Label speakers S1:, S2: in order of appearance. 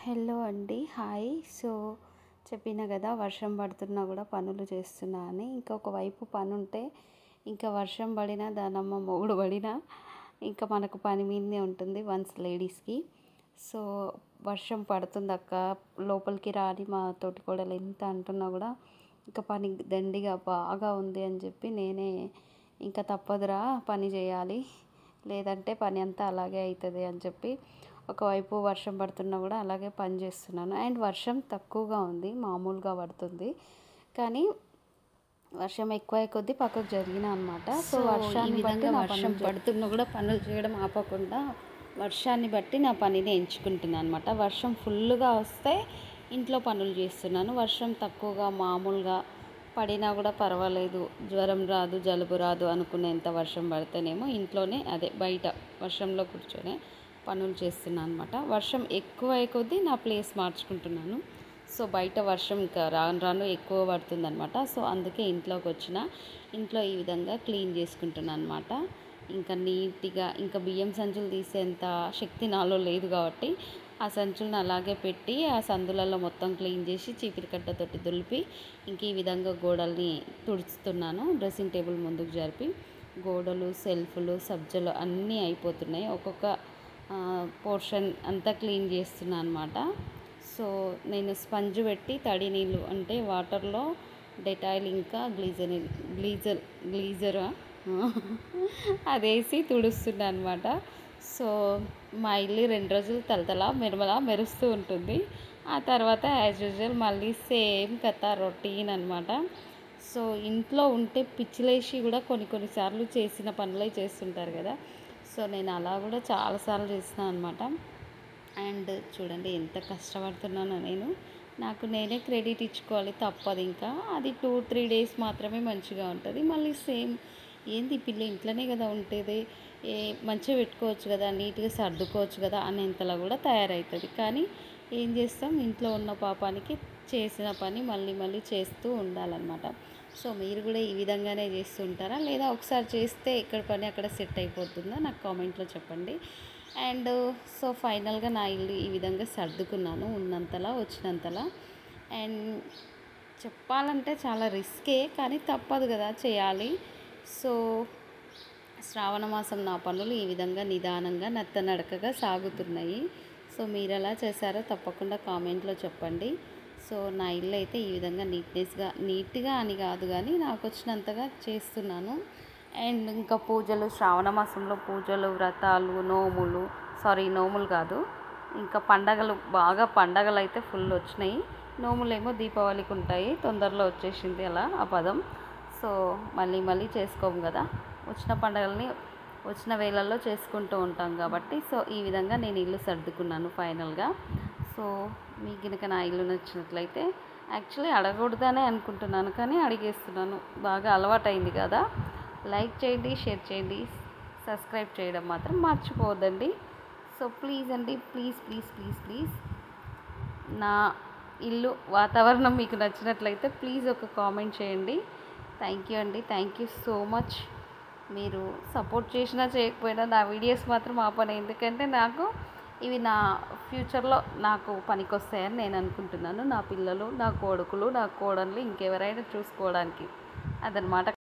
S1: Hello అండి, hi. So చెప్పిన కదా వర్షం పడుతున్నా కూడా పనులు చేస్తున్నా అని. ఇంకొక వైపు పని ఉంటే ఇంకా వర్షం పడినా దానమ్మ మొగుడు పడినా ఇంకా మనకు పని మీదనే ఉంటుంది వన్స్ లేడీస్కి. సో వర్షం పడుతుంది అక్క, లోపలికి రాని మా తోటికోడలు ఎంత అంటున్నా కూడా ఇంకా పని దండిగా బాగా ఉంది అని చెప్పి నేనే ఇంకా తప్పదురా పని చేయాలి, లేదంటే పని అంతా అలాగే అవుతుంది అని చెప్పి ఒకవైపు వర్షం పడుతున్నా కూడా అలాగే పని చేస్తున్నాను. అండ్ వర్షం తక్కువగా ఉంది, మామూలుగా పడుతుంది, కానీ వర్షం ఎక్కువ కొద్దీ పక్కకు జరిగిన అనమాట. సో వర్షాన్ని బట్టి వర్షం పడుతున్నా కూడా పనులు చేయడం ఆపకుండా వర్షాన్ని బట్టి నా పనిని ఎంచుకుంటున్నాను అనమాట. వర్షం ఫుల్గా వస్తే ఇంట్లో పనులు చేస్తున్నాను. వర్షం తక్కువగా మామూలుగా పడినా కూడా పర్వాలేదు, జ్వరం రాదు జలుబు రాదు అనుకునేంత వర్షం పడితేనేమో ఇంట్లోనే అదే బయట వర్షంలో కూర్చొని పనులు చేస్తున్నాను అనమాట. వర్షం ఎక్కువ కొద్దీ నా ప్లేస్ మార్చుకుంటున్నాను. సో బయట వర్షం ఇంకా రాను రాను ఎక్కువ పడుతుంది అనమాట. సో అందుకే ఇంట్లోకి వచ్చిన ఇంట్లో ఈ విధంగా క్లీన్ చేసుకుంటున్నాను అనమాట. ఇంకా నీట్గా ఇంకా బియ్యం సంచులు తీసేంత శక్తి నాలో లేదు కాబట్టి ఆ సంచులను అలాగే పెట్టి ఆ సందులలో మొత్తం క్లీన్ చేసి చీపిరి కట్టతోటి దులిపి ఇంక ఈ విధంగా గోడల్ని తుడుస్తున్నాను. డ్రెస్సింగ్ టేబుల్ ముందుకు జరిపి గోడలు, సెల్ఫ్లు, సబ్జలు అన్నీ అయిపోతున్నాయి. ఒక్కొక్క పోర్షన్ అంతా క్లీన్ చేస్తున్నాను అనమాట. సో నేను స్పంజ్ పెట్టి తడి నీళ్ళు అంటే వాటర్లో డెటాయిల్ ఇంకా గ్లీజర్ అదేసి తుడుస్తున్నాను అనమాట. సో మా ఇల్లు 2 రోజులు తలతల మెరుమలా మెరుస్తూ ఉంటుంది. ఆ తర్వాత యాజ్ యూజువల్ మళ్ళీ సేమ్ కథ రొటీన్ అనమాట. సో ఇంట్లో ఉంటే పిచ్చిలేసి కూడా కొన్నిసార్లు చేసిన పనులే చేస్తుంటారు కదా. సో నేను అలా కూడా చాలాసార్లు చేస్తున్నాను అనమాట. అండ్ చూడండి ఎంత కష్టపడుతున్నానో నేను. నాకు నేనే క్రెడిట్ ఇచ్చుకోవాలి, తప్పదు. ఇంకా అది 2-3 డేస్ మాత్రమే మంచిగా ఉంటుంది. మళ్ళీ సేమ్ ఏంది పిల్ల ఇంట్లోనే కదా ఉంటుంది, మంచిగా పెట్టుకోవచ్చు కదా, నీట్గా సర్దుకోవచ్చు కదా అనేంతలా కూడా తయారవుతుంది. కానీ ఏం చేస్తాం, ఇంట్లో ఉన్న పాపానికి చేసిన పని మళ్ళీ మళ్ళీ చేస్తూ ఉండాలన్నమాట. సో మీరు కూడా ఈ విధంగానే చేస్తూ ఉంటారా, లేదా ఒకసారి చేస్తే ఎక్కడ పని అక్కడ సెట్ అయిపోతుందా నాకు కామెంట్లో చెప్పండి. అండ్ సో ఫైనల్గా నా ఇల్లు ఈ విధంగా సర్దుకున్నాను, ఉన్నంతలా వచ్చినంతలా. అండ్ చెప్పాలంటే చాలా రిస్కే, కానీ తప్పదు కదా, చేయాలి. సో శ్రావణ మాసం నా పనులు ఈ విధంగా నిదానంగా నత్తనడకగా సాగుతున్నాయి. సో మీరు ఎలా చేశారో తప్పకుండా కామెంట్లో చెప్పండి. సో నా ఇల్లు అయితే ఈ విధంగా నీట్గా అని కాదు కానీ నాకు వచ్చినంతగా చేస్తున్నాను. అండ్ ఇంకా పూజలు, శ్రావణ మాసంలో పూజలు, వ్రతాలు, నోములు కాదు, ఇంకా పండగలు అయితే ఫుల్ వచ్చినాయి. నోములేమో దీపావళికి ఉంటాయి, తొందరలో వచ్చేసింది అలా ఆ పదం. సో మళ్ళీ చేసుకోము కదా, వచ్చిన పండగల్ని వచ్చిన వేళల్లో చేసుకుంటూ ఉంటాం కాబట్టి. సో ఈ విధంగా నేను ఇల్లు సర్దుకున్నాను ఫైనల్గా. సో మీకు కనుక నా ఇల్లు నచ్చినట్లయితే, యాక్చువల్లీ అడగకూడదనే అనుకుంటున్నాను కానీ అడిగేస్తున్నాను, బాగా అలవాటైంది కదా. లైక్ చేయండి, షేర్ చేయండి, సబ్స్క్రైబ్ చేయడం మాత్రం మర్చిపోవద్దండి. సో ప్లీజ్ అండి, ప్లీజ్ నా ఇల్లు వాతావరణం మీకు నచ్చినట్లయితే ప్లీజ్ ఒక కామెంట్ చేయండి. థ్యాంక్ యూ అండి, థ్యాంక్ యూ సో మచ్. మీరు సపోర్ట్ చేసినా చేయకపోయినా నా వీడియోస్ మాత్రం ఆపను, ఎందుకంటే నాకు ఇవి నా ఫ్యూచర్లో నాకు పనికొస్తాయని నేను అనుకుంటున్నాను. నా పిల్లలు, నా కొడుకులు, నా కోడళ్ళు, ఇంకెవరైనా చూసుకోవడానికి అదనమాట.